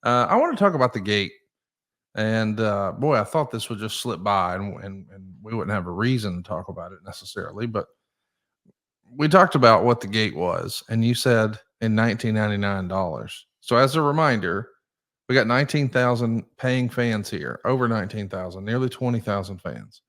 I want to talk about the gate. And boy, I thought this would just slip by and we wouldn't have a reason to talk about it necessarily. But we talked about what the gate was, and you said in $1999. So as a reminder, we got 19,000 paying fans here, over 19,000, nearly 20,000 fans.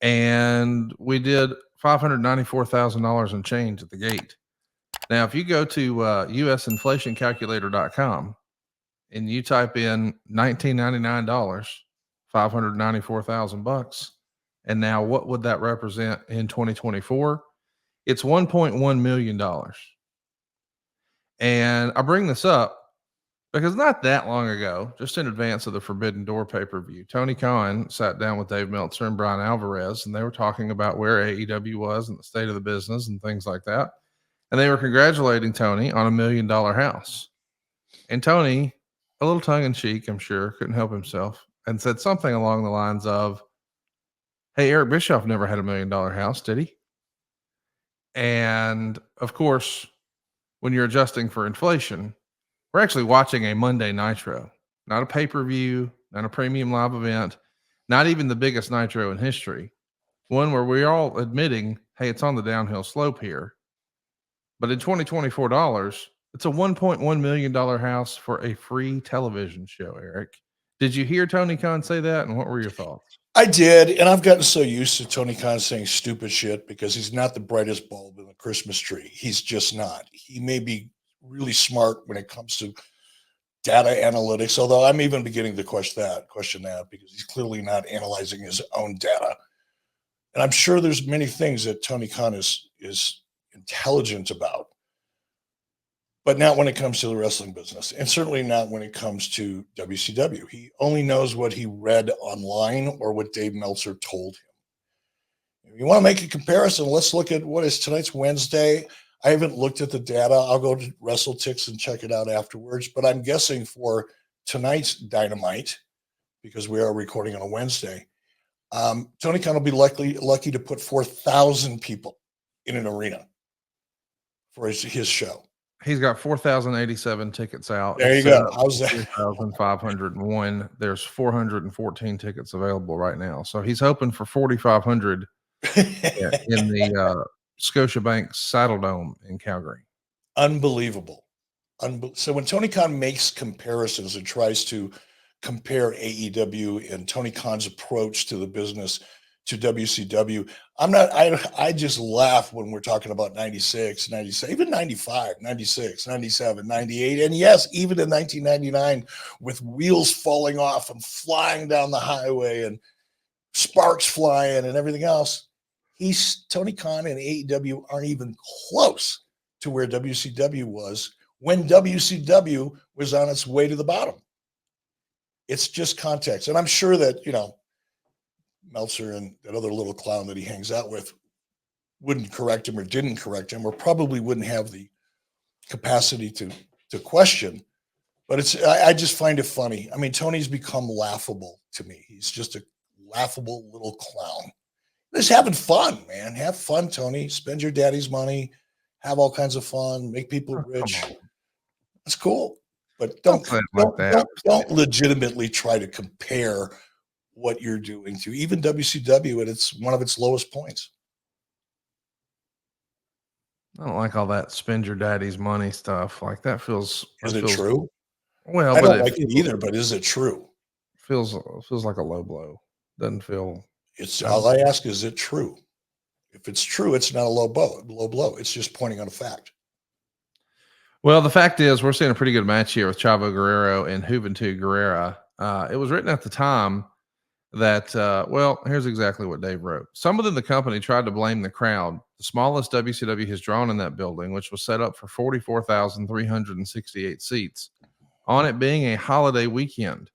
And we did $594,000 in change at the gate. Now, if you go to usinflationcalculator.com and you type in $1999, 594,000 bucks, and now what would that represent in 2024? It's $1.1 million. And I bring this up because not that long ago, just in advance of the Forbidden Door pay-per-view, Tony Khan sat down with Dave Meltzer and Brian Alvarez, and they were talking about where AEW was and the state of the business and things like that. And they were congratulating Tony on $1 million house. And Tony, a little tongue-in-cheek, I'm sure, couldn't help himself, and said something along the lines of, "Hey, Eric Bischoff never had $1 million house, did he?" And of course, when you're adjusting for inflation, we're actually watching a Monday Nitro, not a pay-per-view, not a premium live event, not even the biggest Nitro in history. One where we're all admitting, hey, it's on the downhill slope here. But in $2024, it's a $1.1 million house for a free television show, Eric. Did you hear Tony Khan say that? And what were your thoughts? I did, and I've gotten so used to Tony Khan saying stupid shit because he's not the brightest bulb in the Christmas tree. He's just not. He may be really smart when it comes to data analytics, although I'm even beginning to question that because he's clearly not analyzing his own data. And I'm sure there's many things that Tony Khan is intelligent about, but not when it comes to the wrestling business, and certainly not when it comes to WCW. He only knows what he read online or what Dave Meltzer told him. If you want to make a comparison, let's look at what is tonight's Wednesday. I haven't looked at the data. I'll go to WrestleTix and check it out afterwards, but I'm guessing for tonight's Dynamite, because we are recording on a Wednesday, Tony Khan will be lucky to put 4,000 people in an arena for his show. He's got 4,087 tickets out. There you go. How's that? 3,501. There's 414 tickets available right now. So he's hoping for 4,500 in the Scotiabank Saddle Dome in Calgary. Unbelievable. So when Tony Khan makes comparisons and tries to compare AEW and Tony Khan's approach to the business to WCW, I just laugh when we're talking about 96, 97, even 95, 96, 97, 98. And yes, even in 1999 with wheels falling off and flying down the highway and sparks flying and everything else, Tony Khan and AEW aren't even close to where WCW was when WCW was on its way to the bottom. It's just context. And I'm sure that, Meltzer and that other little clown that he hangs out with wouldn't correct him or didn't correct him or probably wouldn't have the capacity to question. But I just find it funny. I mean, Tony's become laughable to me. He's just a laughable little clown. Just having fun, man. Have fun, Tony. Spend your daddy's money. Have all kinds of fun. Make people rich. That's cool. But don't legitimately try to compare what you're doing to even WCW at one of its lowest points. I don't like all that spend your daddy's money stuff. Like that feels. Is it true? Well, I don't like it either. But is it true? Feels like a low blow. Doesn't feel. It's all I ask. Is it true? If it's true, it's not a low blow. It's just pointing out a fact. Well, the fact is, we're seeing a pretty good match here with Chavo Guerrero and Juventud Guerrera. It was written at the time that, here's exactly what Dave wrote. Some within the company tried to blame the crowd, the smallest WCW has drawn in that building, which was set up for 44,368 seats, on it being a holiday weekend.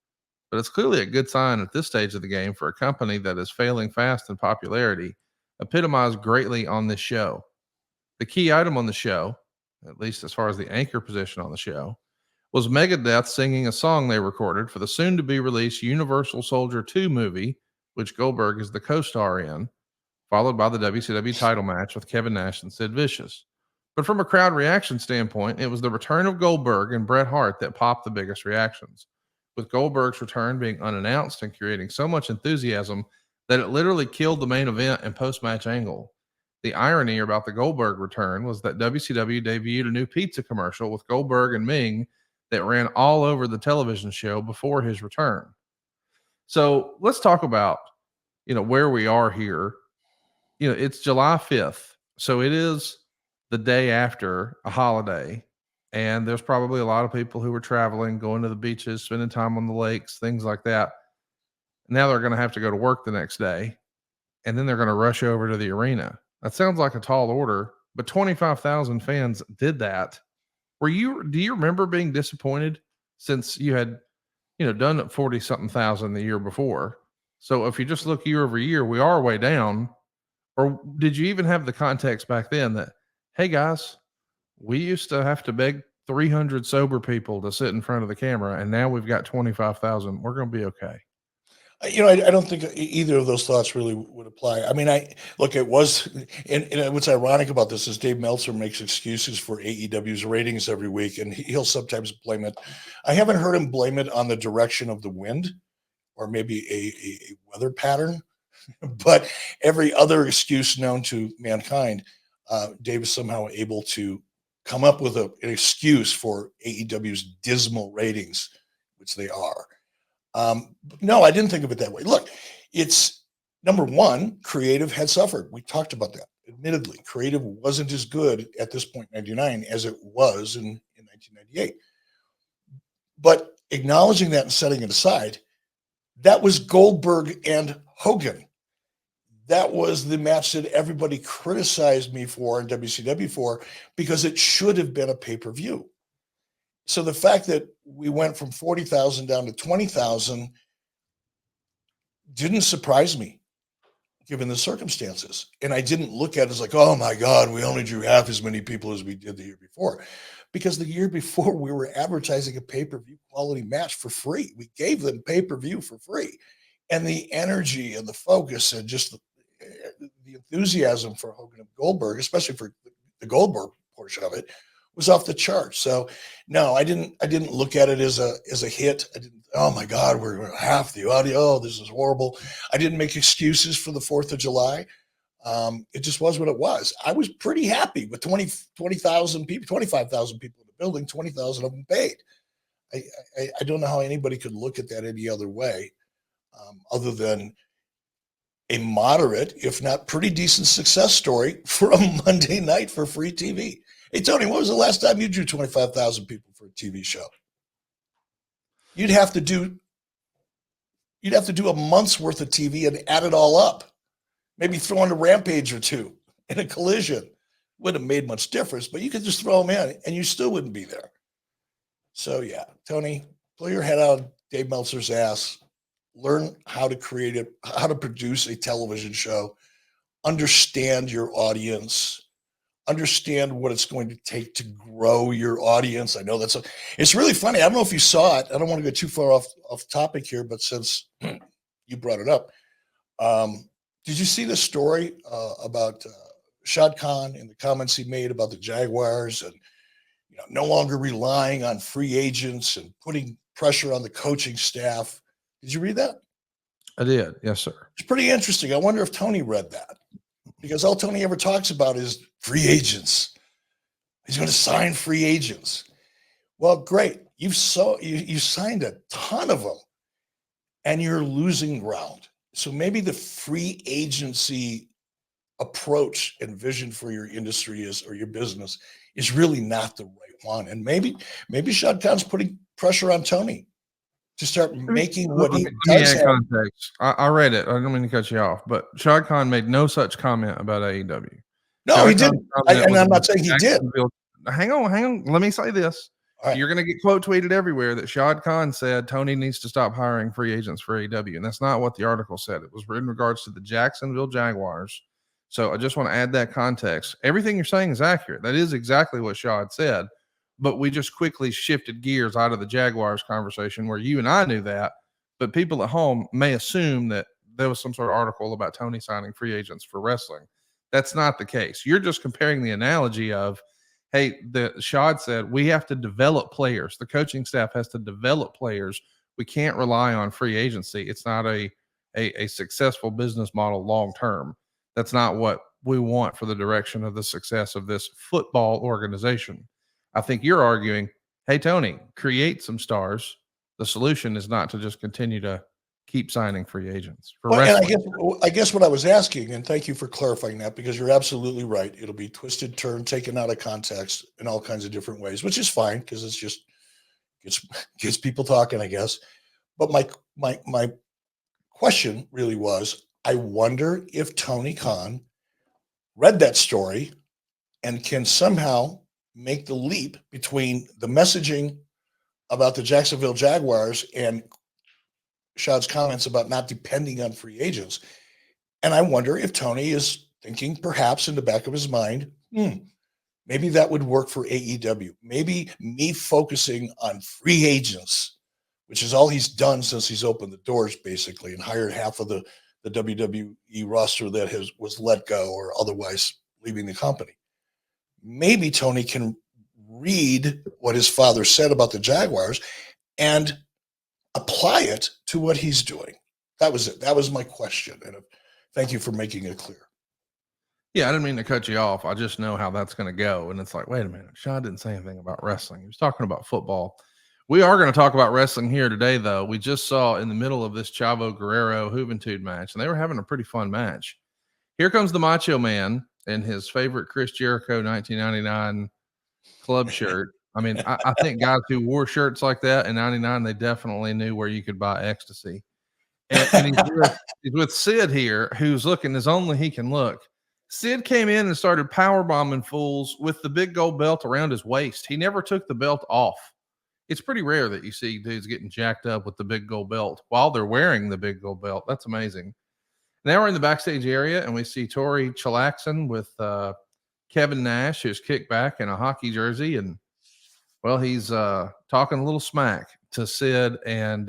But it's clearly a good sign at this stage of the game for a company that is failing fast in popularity, epitomized greatly on this show. The key item on the show, at least as far as the anchor position on the show, was Megadeth singing a song they recorded for the soon-to-be-released Universal Soldier 2 movie, which Goldberg is the co-star in, followed by the WCW title match with Kevin Nash and Sid Vicious. But from a crowd reaction standpoint, it was the return of Goldberg and Bret Hart that popped the biggest reactions, with Goldberg's return being unannounced and creating so much enthusiasm that it literally killed the main event and post-match angle. The irony about the Goldberg return was that WCW debuted a new pizza commercial with Goldberg and Ming that ran all over the television show before his return. So let's talk about, where we are here. It's July 5th. So it is the day after a holiday. And there's probably a lot of people who were traveling, going to the beaches, spending time on the lakes, things like that. Now they're going to have to go to work the next day. And then they're going to rush over to the arena. That sounds like a tall order, but 25,000 fans did that. Do you remember being disappointed since you had, done 40 something thousand the year before? So if you just look year over year, we are way down. Or did you even have the context back then that, hey guys, we used to have to beg 300 sober people to sit in front of the camera, and now we've got 25,000. We're going to be okay. I don't think either of those thoughts really would apply. I mean, it was, and what's ironic about this is Dave Meltzer makes excuses for AEW's ratings every week, and he'll sometimes blame it. I haven't heard him blame it on the direction of the wind or maybe a weather pattern, but every other excuse known to mankind, Dave is somehow able to come up with an excuse for AEW's dismal ratings, which they are. No, I didn't think of it that way. Look, it's number one, creative had suffered. We talked about that. Admittedly, creative wasn't as good at this point in 99 as it was in 1998. But acknowledging that and setting it aside, that was Goldberg and Hogan. That was the match that everybody criticized me for and WCW for because it should have been a pay-per-view. So the fact that we went from 40,000 down to 20,000 didn't surprise me, given the circumstances. And I didn't look at it as like, oh my God, we only drew half as many people as we did the year before. Because the year before we were advertising a pay-per-view quality match for free. We gave them pay-per-view for free. And the energy and the focus and just the enthusiasm for Hogan and Goldberg, especially for the Goldberg portion of it, was off the charts. So no, I didn't look at it as a hit. I didn't, oh my God, we're half the audio. Oh, this is horrible. I didn't make excuses for the 4th of July. It just was what it was. I was pretty happy with 20,000 people, 25,000 people in the building, 20,000 of them paid. I don't know how anybody could look at that any other way, other than a moderate, if not pretty decent success story for a Monday night for free TV. Hey, Tony, when was the last time you drew 25,000 people for a TV show? You'd have to do a month's worth of TV and add it all up. Maybe throw in a Rampage or two in a Collision. Wouldn't have made much difference, but you could just throw them in and you still wouldn't be there. So yeah, Tony, pull your head out of Dave Meltzer's ass. Learn how to how to produce a television show. Understand your audience. Understand what it's going to take to grow your audience. I know it's really funny. I don't know if you saw it. I don't want to go too far off topic here, but since you brought it up, did you see the story about Shad Khan and the comments he made about the Jaguars and no longer relying on free agents and putting pressure on the coaching staff? Did you read that? I did. Yes, sir. It's pretty interesting. I wonder if Tony read that, because all Tony ever talks about is free agents. He's going to sign free agents. Well, great. You signed a ton of them and you're losing ground. So maybe the free agency approach and vision for your industry or your business is really not the right one. And maybe Shad Khan's putting pressure on Tony to start making what he does have. Context. I read it. I don't mean to cut you off, but Shad Khan made no such comment about AEW. No, he didn't. And I'm not saying he did. Hang on. Let me say this. Right. You're going to get quote tweeted everywhere that Shad Khan said Tony needs to stop hiring free agents for AEW. And that's not what the article said. It was in regards to the Jacksonville Jaguars. So I just want to add that context. Everything you're saying is accurate. That is exactly what Shad said. But we just quickly shifted gears out of the Jaguars conversation where you and I knew that. But people at home may assume that there was some sort of article about Tony signing free agents for wrestling. That's not the case. You're just comparing the analogy of hey, the Shad said we have to develop players. The coaching staff has to develop players. We can't rely on free agency. It's not a successful business model long term. That's not what we want for the direction of the success of this football organization. I think you're arguing, hey, Tony, create some stars. The solution is not to just continue to keep signing free agents for Well, and wrestling. I guess what I was asking, and thank you for clarifying that, because you're absolutely right. It'll be twisted, turned, taken out of context in all kinds of different ways, which is fine because it's just gets people talking, I guess. But my question really was, I wonder if Tony Khan read that story and can somehow make the leap between the messaging about the Jacksonville Jaguars and Shad's comments about not depending on free agents. And I wonder if Tony is thinking perhaps in the back of his mind, maybe that would work for AEW. Maybe me focusing on free agents, which is all he's done since he's opened the doors basically and hired half of the WWE roster that was let go or otherwise leaving the company. Maybe Tony can read what his father said about the Jaguars and apply it to what he's doing. That was it. That was my question. And thank you for making it clear. Yeah, I didn't mean to cut you off. I just know how that's going to go. And it's like, wait a minute. Sean didn't say anything about wrestling. He was talking about football. We are going to talk about wrestling here today, though. We just saw in the middle of this Chavo Guerrero Juventud match, and they were having a pretty fun match. Here comes the Macho Man in his favorite Chris Jericho 1999 club shirt. I mean, I think guys who wore shirts like that in 99, they definitely knew where you could buy ecstasy. And he's with Sid here, who's looking as only he can look. Sid came in and started power bombing fools with the big gold belt around his waist. He never took the belt off. It's pretty rare that you see dudes getting jacked up with the big gold belt while they're wearing the big gold belt. That's amazing. Now we're in the backstage area, and we see Tori chillaxing with Kevin Nash, who's kicked back in a hockey jersey. And, well, he's talking a little smack to Sid and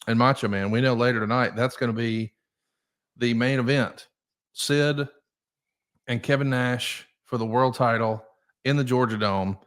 Macho Man. We know later tonight that's going to be the main event. Sid and Kevin Nash for the world title in the Georgia Dome.